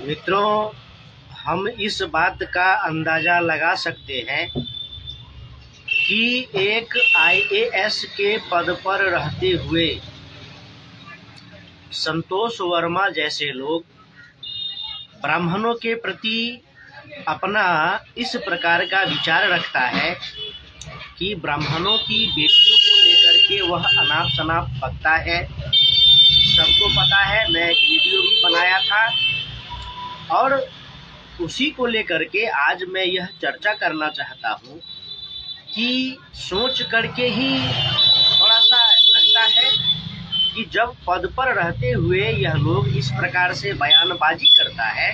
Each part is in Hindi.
मित्रों, हम इस बात का अंदाज़ा लगा सकते हैं कि एक आईएएस के पद पर रहते हुए संतोष वर्मा जैसे लोग ब्राह्मणों के प्रति अपना इस प्रकार का विचार रखता है कि ब्राह्मणों की बेटियों को लेकर के वह अनाप शनाप बकता है। सबको पता है, मैं एक वीडियो भी बनाया था और उसी को लेकर के आज मैं यह चर्चा करना चाहता हूँ कि सोच करके ही थोड़ा सा लगता है कि जब पद पर रहते हुए यह लोग इस प्रकार से बयानबाजी करता है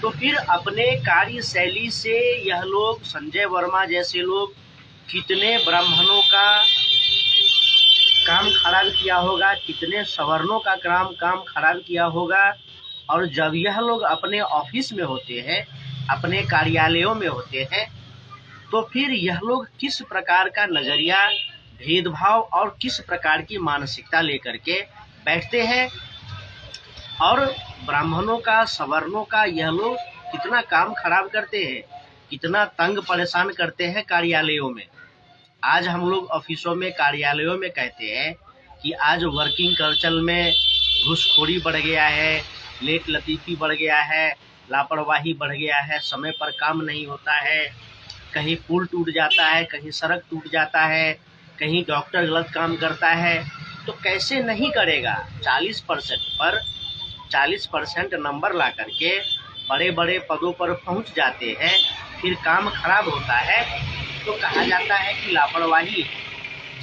तो फिर अपने कार्यशैली से यह लोग, संजय वर्मा जैसे लोग, कितने ब्राह्मणों का काम खराब किया होगा, कितने सवर्णों का काम खराब किया होगा। और जब यह लोग अपने ऑफिस में होते हैं, अपने कार्यालयों में होते हैं, तो फिर यह लोग किस प्रकार का नज़रिया, भेदभाव और किस प्रकार की मानसिकता लेकर के बैठते हैं और ब्राह्मणों का, सवर्णों का यह लोग कितना काम खराब करते हैं, कितना तंग परेशान करते हैं कार्यालयों में। आज हम लोग ऑफिसों में, कार्यालयों में कहते हैं कि आज वर्किंग कल्चर में घूसखोरी बढ़ गया है, लेट लतीफ़ी बढ़ गया है, लापरवाही बढ़ गया है, समय पर काम नहीं होता है, कहीं पुल टूट जाता है, कहीं सड़क टूट जाता है, कहीं डॉक्टर गलत काम करता है। तो कैसे नहीं करेगा। 40% पर 40% नंबर ला करके बड़े बड़े पदों पर पहुंच जाते हैं, फिर काम खराब होता है तो कहा जाता है कि लापरवाही।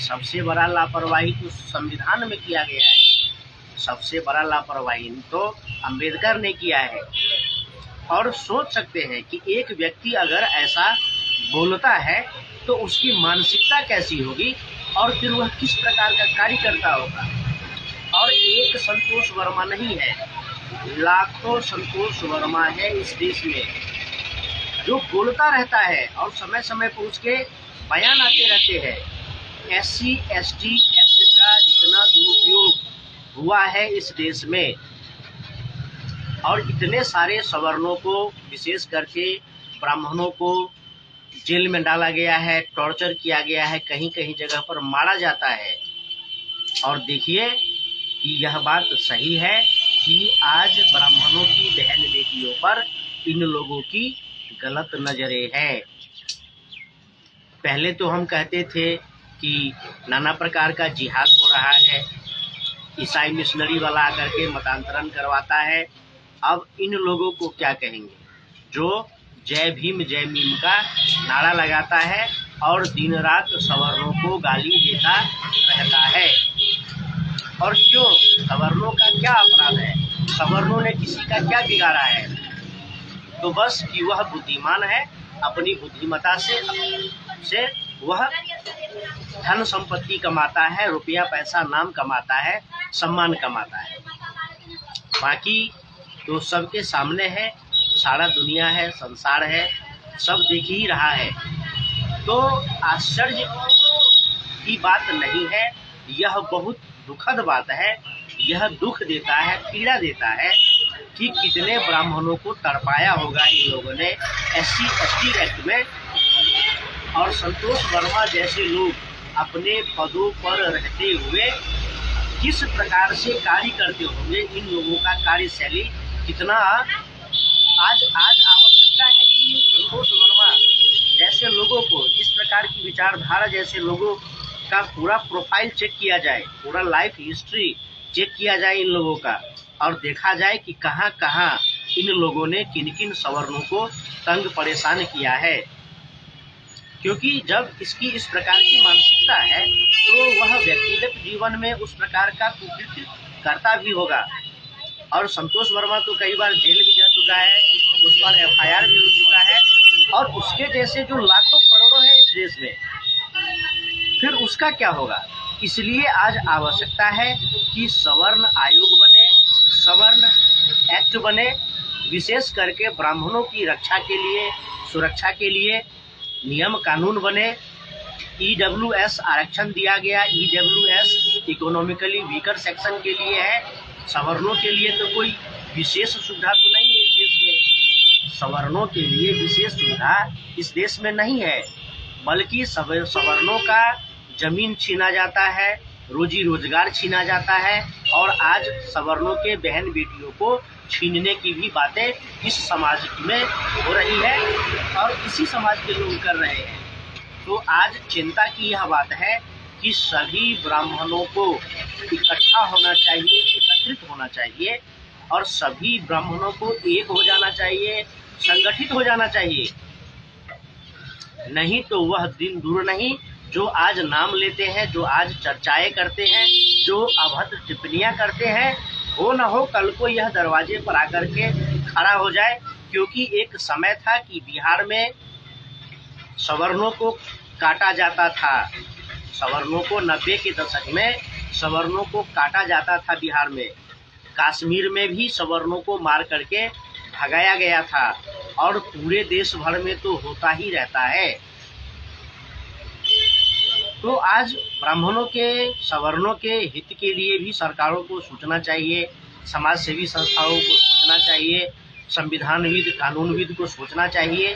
सबसे बड़ा लापरवाही तो संविधान में किया गया है, सबसे बड़ा लापरवाही तो अंबेडकर ने किया है। और सोच सकते हैं कि एक व्यक्ति अगर ऐसा बोलता है तो उसकी मानसिकता कैसी होगी और फिर वह किस प्रकार का कार्य करता होगा। और एक संतोष वर्मा नहीं है, लाखों संतोष वर्मा है इस देश में जो बोलता रहता है और समय समय पर उसके बयान आते रहते हैं। SC ST का जितना दुरुपयोग हुआ है इस देश में और इतने सारे सवर्णों को, विशेष करके ब्राह्मणों को जेल में डाला गया है, टॉर्चर किया गया है, कहीं कहीं जगह पर मारा जाता है। और देखिए कि यह बात सही है कि आज ब्राह्मणों की बहन बेटियों पर इन लोगों की गलत नज़रें हैं। पहले तो हम कहते थे कि नाना प्रकार का जिहाद हो रहा है, ईसाई मिशनरी वाला आकर के मतांतरण करवाता है। अब इन लोगों को क्या कहेंगे जो जय भीम जय मीम का नारा लगाता है और दिन रात सवर्णों को गाली देता रहता है। और क्यों? सवर्णों का क्या अपराध है? सवर्णों ने किसी का क्या बिगाड़ा है? तो बस कि वह बुद्धिमान है, अपनी बुद्धिमता से वह धन संपत्ति कमाता है, रुपया पैसा नाम कमाता है, सम्मान कमाता है। बाकी तो सबके सामने है, सारा दुनिया है, संसार है, सब देख ही रहा है। तो आश्चर्य की बात नहीं है, यह बहुत दुखद बात है। यह दुख देता है, पीड़ा देता है कि कितने ब्राह्मणों को तड़पाया होगा इन लोगों ने SC ST एक्ट में। और संतोष वर्मा जैसे लोग अपने पदों पर रहते हुए किस प्रकार से कार्य करते होंगे, इन लोगों का कार्यशैली कितना। आज आवश्यकता है कि संतोष वर्मा जैसे लोगों को, इस प्रकार की विचारधारा जैसे लोगों का पूरा प्रोफाइल चेक किया जाए, पूरा लाइफ हिस्ट्री चेक किया जाए इन लोगों का और देखा जाए कि कहाँ कहाँ इन लोगों ने किन किन सवर्णों को तंग परेशान किया है। क्योंकि जब इसकी इस प्रकार की मानसिकता है तो वह व्यक्तिगत जीवन में उस प्रकार का कुकृत्य करता भी होगा। और संतोष वर्मा तो कई बार जेल भी जा चुका है, उस पर FIR भी हो चुका है और उसके जैसे जो लाखों करोड़ों हैं इस देश में, फिर उसका क्या होगा। इसलिए आज आवश्यकता है कि सवर्ण आयोग बने, सवर्ण एक्ट बने, विशेष करके ब्राह्मणों की रक्षा के लिए, सुरक्षा के लिए नियम कानून बने। EWS आरक्षण दिया गया, EWS इकोनॉमिकली वीकर सेक्शन के लिए है, सवर्णों के लिए तो कोई विशेष सुविधा तो नहीं है इस देश में। सवर्णों के लिए विशेष सुविधा इस देश में नहीं है, बल्कि सवर्णों का जमीन छीना जाता है, रोजी रोजगार छीना जाता है, और आज सवर्णों के बहन बेटियों को छीनने की भी बातें इस समाज में हो रही है और इसी समाज के लोग कर रहे हैं। तो आज चिंता की यह बात है कि सभी ब्राह्मणों को इकट्ठा होना चाहिए, एकत्रित होना चाहिए और सभी ब्राह्मणों को एक हो जाना चाहिए, संगठित हो जाना चाहिए। नहीं तो वह दिन दूर नहीं जो आज नाम लेते हैं, जो आज चर्चाएं करते हैं, जो अभद्र टिप्पणियां करते हैं, हो न हो कल को यह दरवाजे पर आकर के खड़ा हो जाए। क्योंकि एक समय था कि बिहार में सवर्णों को काटा जाता था, सवर्णों को 90 के दशक में सवर्णों को काटा जाता था बिहार में। कश्मीर में भी सवर्णों को मार करके भगाया गया था और पूरे देश भर में तो होता ही रहता है। तो आज ब्राह्मणों के, सवर्णों के हित के लिए भी सरकारों को सोचना चाहिए, समाज सेवी संस्थाओं को सोचना चाहिए, संविधानविद, कानूनविद को सोचना चाहिए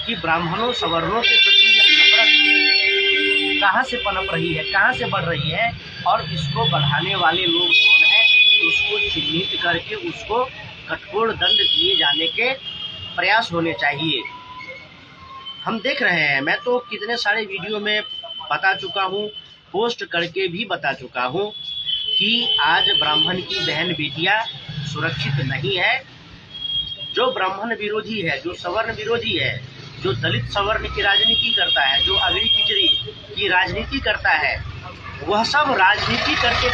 कि ब्राह्मणों सवर्णों के प्रति नफरत कहाँ से पनप रही है, कहाँ से बढ़ रही है, और इसको बढ़ाने वाले लोग कौन हैं, उसको चिन्हित करके उसको कठोर दंड दिए जाने के प्रयास होने चाहिए। हम देख रहे हैं, मैं तो कितने सारे वीडियो में बता चुका हूँ, पोस्ट करके भी बता चुका हूँ कि आज ब्राह्मण की बहन बेटियां सुरक्षित नहीं है। जो ब्राह्मण विरोधी है, जो सवर्ण विरोधी है, जो दलित सवर्ण की राजनीति करता है, जो अगड़ी पिछड़ी की राजनीति करता है, वह सब राजनीति करते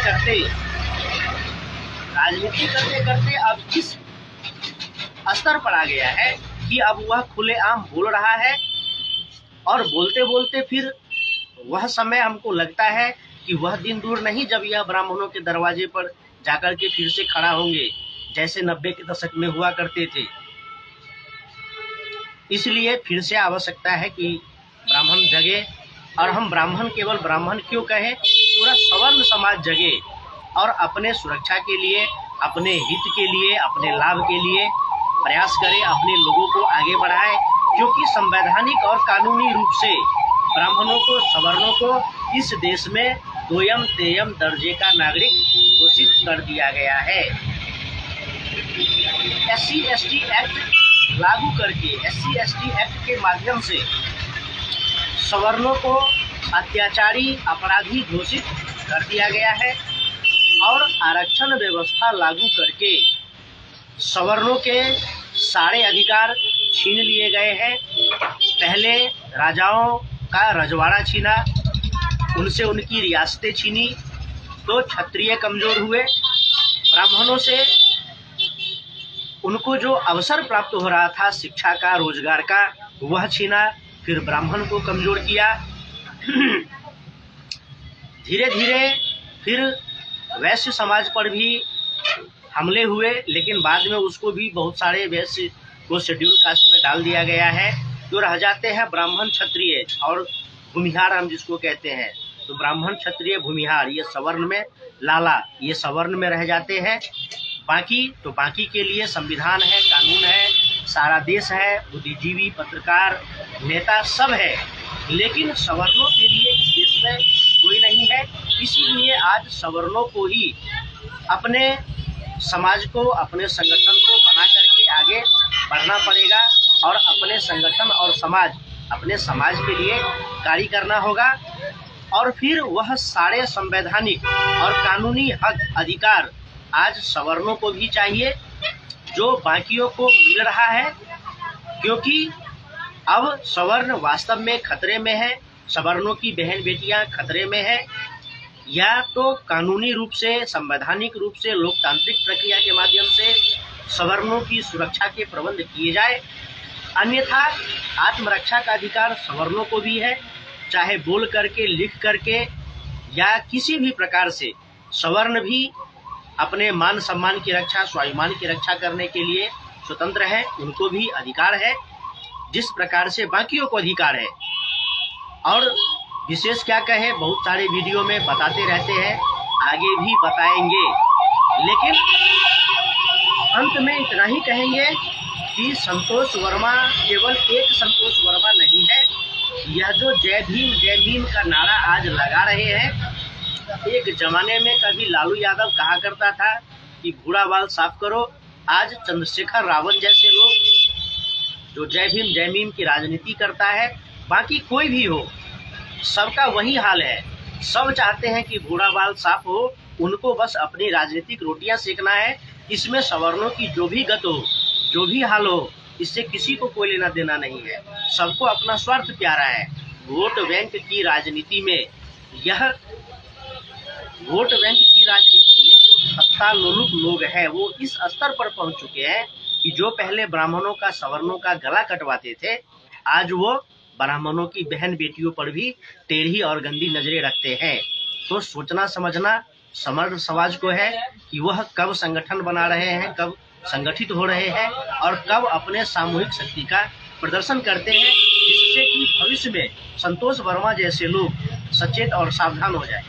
करते अब किस स्तर पर आ गया है कि अब वह खुलेआम बोल रहा है और बोलते बोलते फिर वह समय हमको लगता है कि वह दिन दूर नहीं जब यह ब्राह्मणों के दरवाजे पर जाकर के फिर से खड़ा होंगे, जैसे 90 के दशक में हुआ करते थे। इसलिए फिर से आवश्यकता है कि ब्राह्मण जगे, और हम ब्राह्मण केवल ब्राह्मण क्यों कहें, पूरा सवर्ण समाज जगे और अपने सुरक्षा के लिए, अपने हित के लिए, अपने लाभ के लिए प्रयास करे, अपने लोगों को आगे बढ़ाए। क्योंकि संवैधानिक और कानूनी रूप से ब्राह्मणों को, सवर्णों को इस देश में दोयम तेयम दर्जे का नागरिक घोषित कर दिया गया है। SC/ST एक्ट लागू करके, SC/ST एक्ट के माध्यम से सवर्णों को अत्याचारी, अपराधी घोषित कर दिया गया है और आरक्षण व्यवस्था लागू करके सवर्णों के सारे अधिकार छीन लिए गए हैं। पहले राजाओं का रजवाड़ा छीना, उनसे उनकी रियासतें छीनी, तो क्षत्रिय कमजोर हुए। ब्राह्मणों से उनको जो अवसर प्राप्त हो रहा था शिक्षा का, रोजगार का, वह छीना, फिर ब्राह्मण को कमजोर किया। धीरे धीरे फिर वैश्य समाज पर भी हमले हुए, लेकिन बाद में उसको भी बहुत सारे वैश्य को शेड्यूल कास्ट में डाल दिया गया है। जो रह जाते हैं ब्राह्मण, क्षत्रिय और भूमिहार हम जिसको कहते हैं, तो ब्राह्मण, क्षत्रिय, भूमिहार, ये सवर्ण में, लाला, ये सवर्ण में रह जाते हैं। बाकी के लिए संविधान है, कानून है, सारा देश है, बुद्धिजीवी, पत्रकार, नेता सब है, लेकिन सवर्णों के लिए इस देश में कोई नहीं है। इसीलिए आज सवर्णों को ही अपने समाज को, अपने संगठन को बना करके आगे बढ़ना पड़ेगा और अपने संगठन और अपने समाज के लिए कार्य करना होगा। और फिर वह सारे संवैधानिक और कानूनी हक, अधिकार आज सवर्णों को भी चाहिए जो बाकियों को मिल रहा है। क्योंकि अब सवर्ण वास्तव में खतरे में है, सवर्णों की बहन बेटियां खतरे में है। या तो कानूनी रूप से, संवैधानिक रूप से, लोकतांत्रिक प्रक्रिया के माध्यम से सवर्णों की सुरक्षा के प्रबंध किए जाए, अन्यथा आत्मरक्षा का अधिकार सवर्णों को भी है। चाहे बोल करके, लिख करके या किसी भी प्रकार से सवर्ण भी अपने मान सम्मान की रक्षा, स्वाभिमान की रक्षा करने के लिए स्वतंत्र है, उनको भी अधिकार है जिस प्रकार से बाकियों को अधिकार है। और विशेष क्या कहें, बहुत सारे वीडियो में बताते रहते हैं, आगे भी बताएंगे लेकिन अंत में इतना ही कहेंगे कि संतोष वर्मा केवल एक संतोष वर्मा नहीं है। यह जो जय भीम का नारा आज लगा रहे हैं, एक जमाने में कभी लालू यादव कहा करता था कि बूढ़ा बाल साफ करो। आज चंद्रशेखर रावत जैसे लोग जो जय भीम की राजनीति करता है, बाकी कोई भी हो, सबका वही हाल है। सब चाहते हैं कि बूढ़ा बाल साफ हो, उनको बस अपनी राजनीतिक रोटियां सेकना है। इसमें सवर्णों की जो भी गत हो, जो भी हाल हो, इससे किसी को कोई लेना देना नहीं है। सबको अपना स्वार्थ प्यारा है। वोट बैंक की राजनीति में जो सत्ता लोलुप लोग हैं, वो इस स्तर पर पहुंच चुके हैं कि जो पहले ब्राह्मणों का सवर्णों का गला कटवाते थे, आज वो ब्राह्मणों की बहन बेटियों पर भी टेढ़ी और गंदी नजरें रखते हैं। तो सोचना समझना समग्र समाज को है कि वह कब संगठन बना रहे हैं, कब संगठित हो रहे हैं और कब अपने सामूहिक शक्ति का प्रदर्शन करते हैं, जिससे कि भविष्य में संतोष वर्मा जैसे लोग सचेत और सावधान हो जाएं।